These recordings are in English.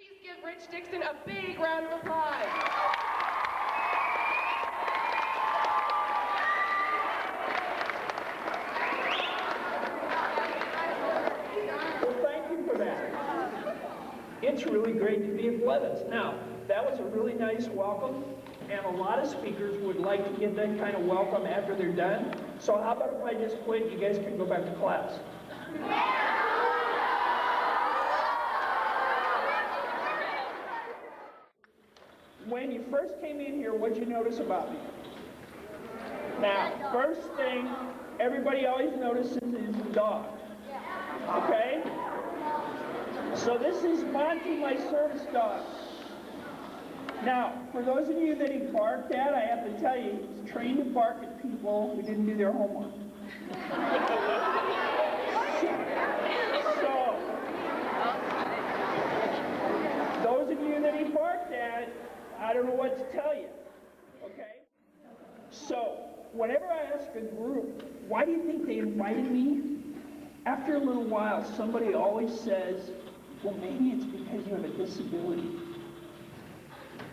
Please give Rich Dixon a big round of applause. Well, thank you for that. It's really great to be at Blevins. Now, that was a really nice welcome, and a lot of speakers would like to get that kind of welcome after they're done. So how about if I just quit and you guys can go back to class? When you first came in here, what did you notice about me? Now, first thing everybody always notices is the dog. Okay? So this is Monty, my service dog. Now, for those of you that he barked at, I have to tell you, he's trained to bark at people who didn't do their homework. So, those of you that he barked at, I don't know what to tell you. Okay? So, whenever I ask a group, why do you think they invited me? After a little while, somebody always says, well, maybe it's because you have a disability.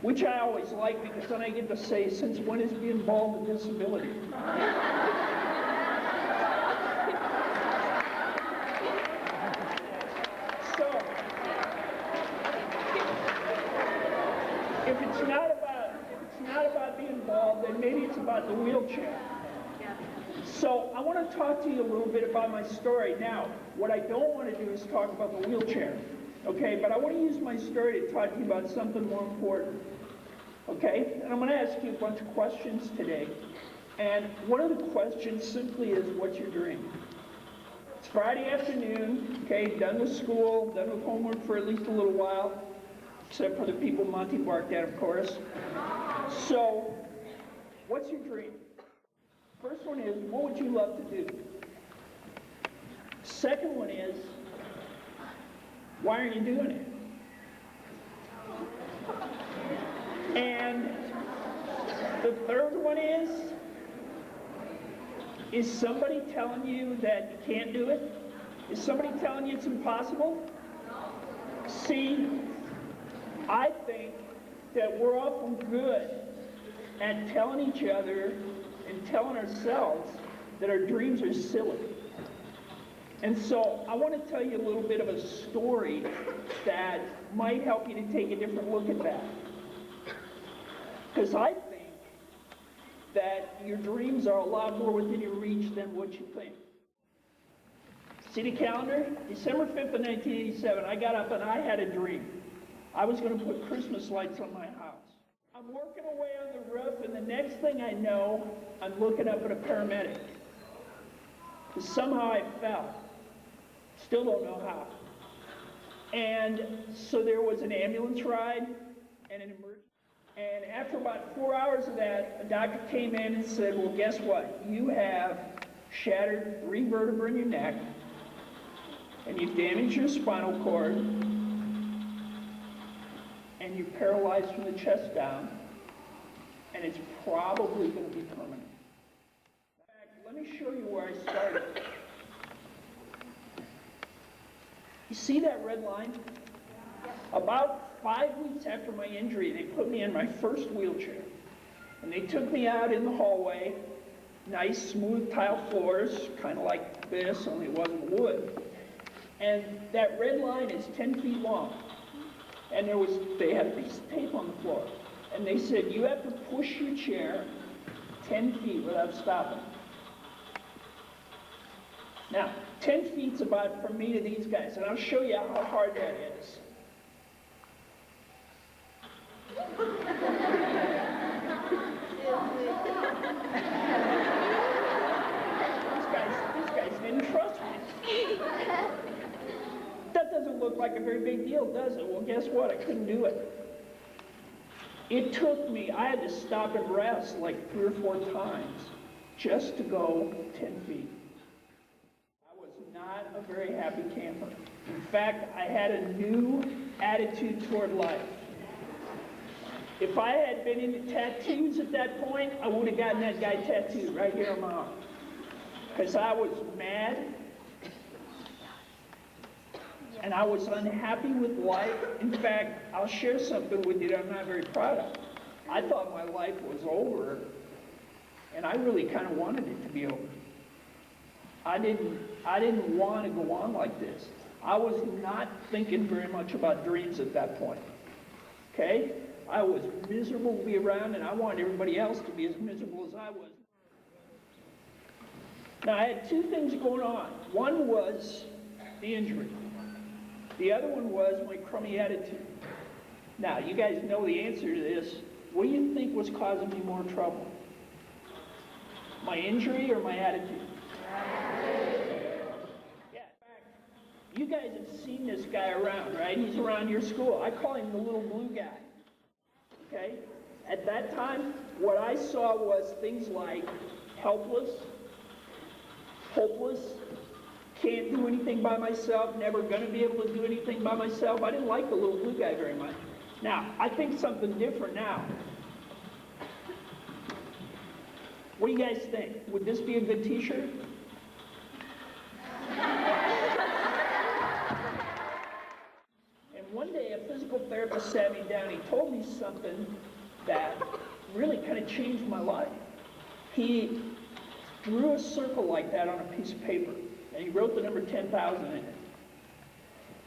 Which I always like, because then I get to say, since when is being bald a disability? So, if it's not about being bald, then maybe it's about the wheelchair. So I want to talk to you a little bit about my story. Now, what I don't want to do is talk about the wheelchair, okay? But I want to use my story to talk to you about something more important, okay? And I'm going to ask you a bunch of questions today. And one of the questions simply is, what's your dream? It's Friday afternoon, okay, done with school, done with homework for at least a little while, except for the people Monty barked at, of course. So, what's your dream? First one is, what would you love to do? Second one is, why aren't you doing it? And the third one is somebody telling you that you can't do it? Is somebody telling you it's impossible? See, I think that we're awful good at telling each other and telling ourselves that our dreams are silly. And so I want to tell you a little bit of a story that might help you to take a different look at that. Because I think that your dreams are a lot more within your reach than what you think. See the calendar? December 5th of 1987, I got up and I had a dream. I was going to put Christmas lights on my house. I'm working away on the roof, and the next thing I know, I'm looking up at a paramedic. Somehow I fell. Still don't know how. And so there was an ambulance ride and an emergency. And after about 4 hours of that, a doctor came in and said, well, guess what? You have shattered 3 vertebrae in your neck, and you've damaged your spinal cord, and you're paralyzed from the chest down, and it's probably going to be permanent. In fact, let me show you where I started. You see that red line? About 5 weeks after my injury, they put me in my first wheelchair, and they took me out in the hallway, nice smooth tile floors, kind of like this, only it wasn't wood. And that red line is 10 feet long. And they had a piece of tape on the floor. And they said, you have to push your chair 10 feet without stopping. Now, 10 feet's about from me to these guys, and I'll show you how hard that is. These guys didn't trust me. That doesn't look like a very big deal, does it? Well, guess what? I couldn't do it. It took me, I had to stop and rest like 3 or 4 times just to go 10 feet. I was not a very happy camper. In fact, I had a new attitude toward life. If I had been into tattoos at that point, I would have gotten that guy tattooed right here on my arm. Because I was mad. and I was unhappy with life. In fact, I'll share something with you that I'm not very proud of. I thought my life was over, and I really kind of wanted it to be over. I didn't want to go on like this. I was not thinking very much about dreams at that point. Okay? I was miserable to be around, and I wanted everybody else to be as miserable as I was. Now, I had two things going on. One was the injury. The other one was my crummy attitude. Now, you guys know the answer to this. What do you think was causing me more trouble? My injury or my attitude? Yeah, in fact, you guys have seen this guy around, right? He's around your school. I call him the little blue guy. Okay? At that time, what I saw was things like helpless, hopeless, can't do anything by myself, never going to be able to do anything by myself. I didn't like the little blue guy very much. Now, I think something different now. What do you guys think? Would this be a good t-shirt? And one day a physical therapist sat me down. He told me something that really kind of changed my life. He drew a circle like that on a piece of paper, and he wrote the number 10,000 in it.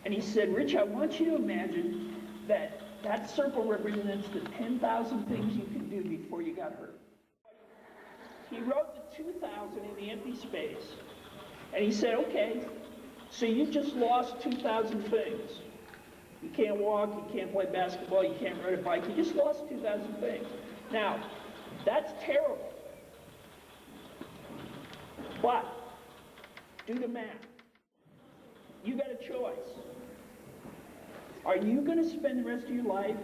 And he said, Rich, I want you to imagine that that circle represents the 10,000 things you could do before you got hurt. He wrote the 2,000 in the empty space, and he said, okay, so you just lost 2,000 things. You can't walk, you can't play basketball, you can't ride a bike, you just lost 2,000 things. Now, that's terrible. But, do the math. You got a choice. Are you going to spend the rest of your life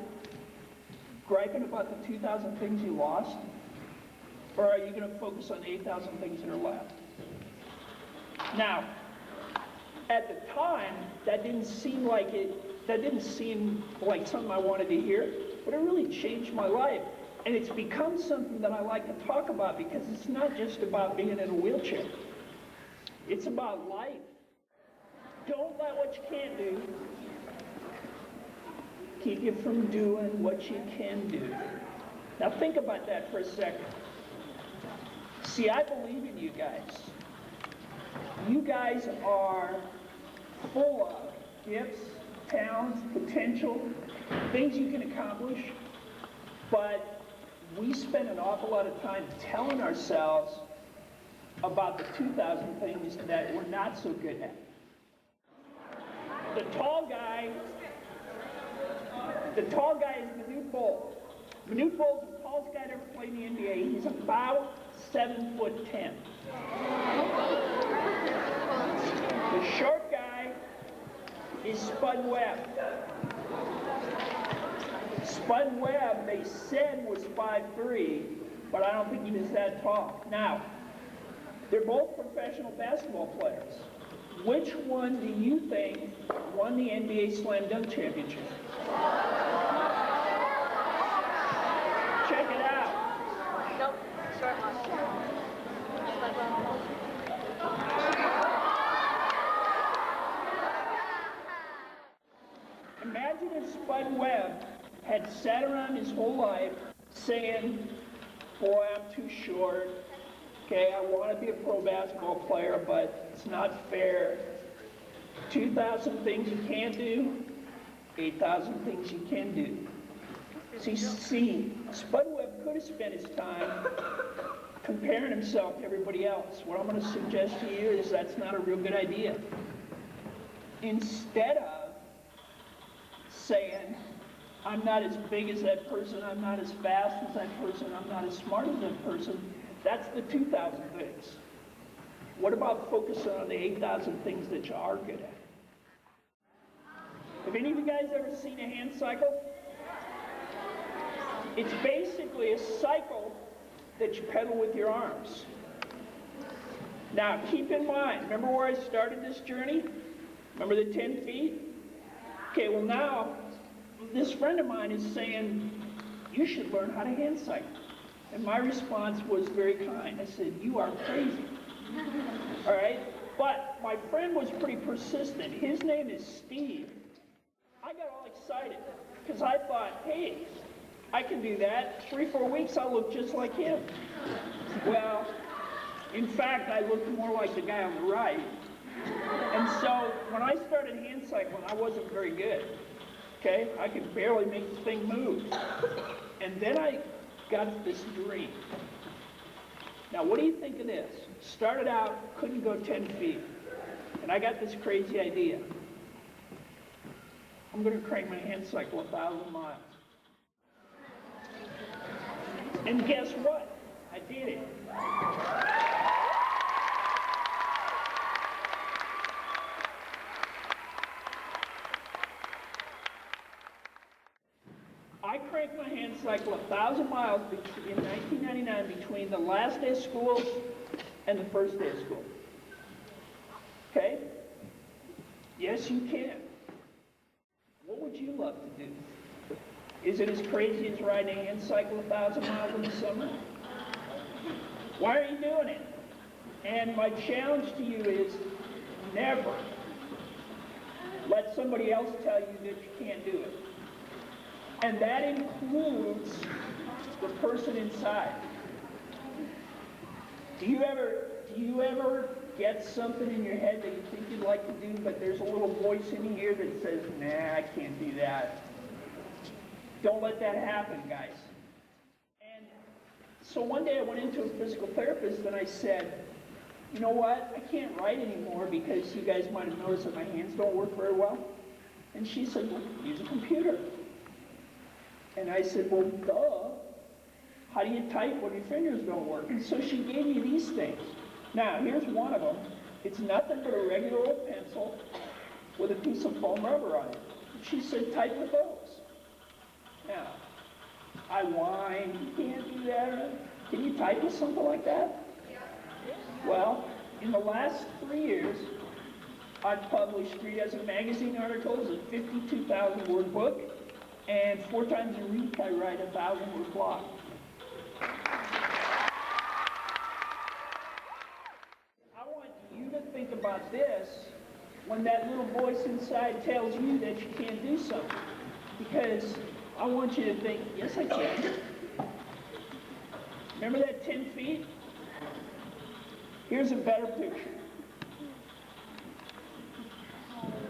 griping about the 2,000 things you lost? Or are you going to focus on the 8,000 things that are left? Now, at the time, that didn't seem like something I wanted to hear, but it really changed my life. And it's become something that I like to talk about because it's not just about being in a wheelchair. It's about life. Don't let what you can't do keep you from doing what you can do. Now think about that for a second. See, I believe in you guys. You guys are full of gifts, talents, potential, things you can accomplish, but we spend an awful lot of time telling ourselves about the 2,000 things that we're not so good at. The tall guy is Manute Bol. Manute Bol's the tallest guy to ever play in the NBA. He's about 7'10". The short guy is Spud Webb. Spud Webb, they said, was 5'3", but I don't think he was that tall. Now, they're both professional basketball players. Which one do you think won the NBA Slam Dunk Championship? Check it out. Nope, short one. Imagine if Spud Webb had sat around his whole life saying, boy, I'm too short. Okay, I want to be a pro basketball player, but it's not fair. 2,000 things you can't do, 8,000 things you can do. See, Spud Webb could have spent his time comparing himself to everybody else. What I'm going to suggest to you is that's not a real good idea. Instead of saying, I'm not as big as that person, I'm not as fast as that person, I'm not as smart as that person, that's the 2,000 things. What about focusing on the 8,000 things that you are good at? Have any of you guys ever seen a hand cycle? It's basically a cycle that you pedal with your arms. Now, keep in mind, remember where I started this journey? Remember the 10 feet? Okay, well now, this friend of mine is saying, you should learn how to hand cycle. And my response was very kind. I said, you are crazy. All right? But my friend was pretty persistent. His name is Steve. I got all excited because I thought, hey, I can do that. 3-4 weeks, I'll look just like him. Well, in fact, I looked more like the guy on the right. And so when I started hand cycling, I wasn't very good. Okay? I could barely make the thing move. And then I got this dream. Now, what do you think of this? Started out, couldn't go 10 feet. And I got this crazy idea. I'm going to crank my hand cycle 1,000 miles. And guess what? I did it. I cranked my hand cycle 1,000 miles in 1999 between the last day of school and the first day of school. Okay? Yes, you can. What would you love to do? Is it as crazy as riding a hand cycle 1,000 miles in the summer? Why are you doing it? And my challenge to you is never let somebody else tell you that you can't do it. And that includes the person inside. Do you ever get something in your head that you think you'd like to do, but there's a little voice in here that says, nah, I can't do that? Don't let that happen, guys. And so one day I went into a physical therapist and I said, you know what, I can't write anymore because you guys might have noticed that my hands don't work very well. And she said, well, use a computer. And I said, well, duh. How do you type when your fingers don't work? And so she gave me these things. Now, here's one of them. It's nothing but a regular old pencil with a piece of foam rubber on it. She said, type with those. Now, I whine, you can't do that. Can you type with something like that? Well, in the last 3 years, I've published 3 dozen magazine articles, a 52,000 word book, and 4 times a week I write a 1,000 word blog. I want you to think about this when that little voice inside tells you that you can't do something. Because I want you to think, yes I can. Remember that 10 feet? Here's a better picture.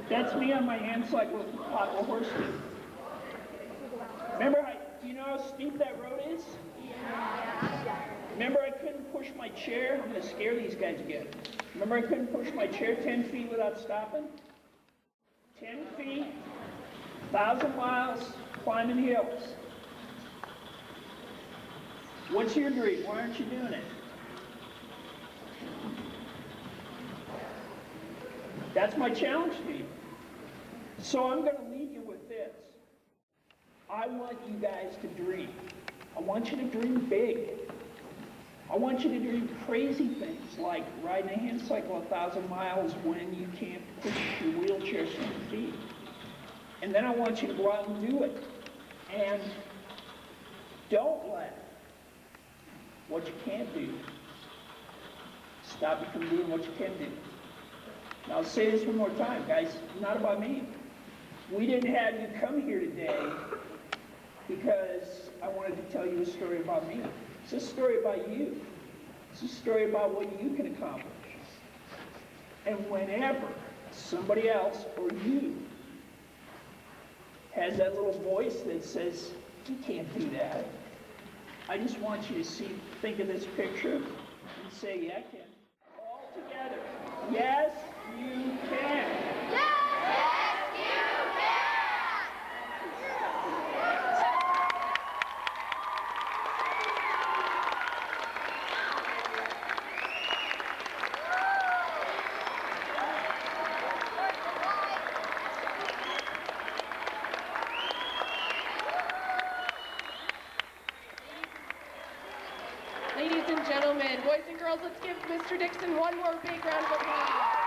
That's me on my hand cycle with a horse feet. Remember, do you know how steep that road is? Yeah. Remember I couldn't push my chair? I'm going to scare these guys again. Remember I couldn't push my chair 10 feet without stopping? 10 feet, 1,000 miles, climbing hills. What's your dream? Why aren't you doing it? That's my challenge to you. So I'm going to leave you with this. I want you guys to dream. I want you to dream big. I want you to dream crazy things like riding a hand cycle 1,000 miles when you can't push your wheelchair 10 feet. And then I want you to go out and do it. And don't let what you can't do stop you from doing what you can do. Now I'll say this one more time, guys. It's not about me. We didn't have you come here today because I wanted to tell you a story about me. It's a story about you. It's a story about what you can accomplish. And whenever somebody else or you has that little voice that says, you can't do that, I just want you to think of this picture and say, yeah, I can. All together. Yes, you can. Ladies and gentlemen, boys and girls, let's give Mr. Dixon one more big round of applause.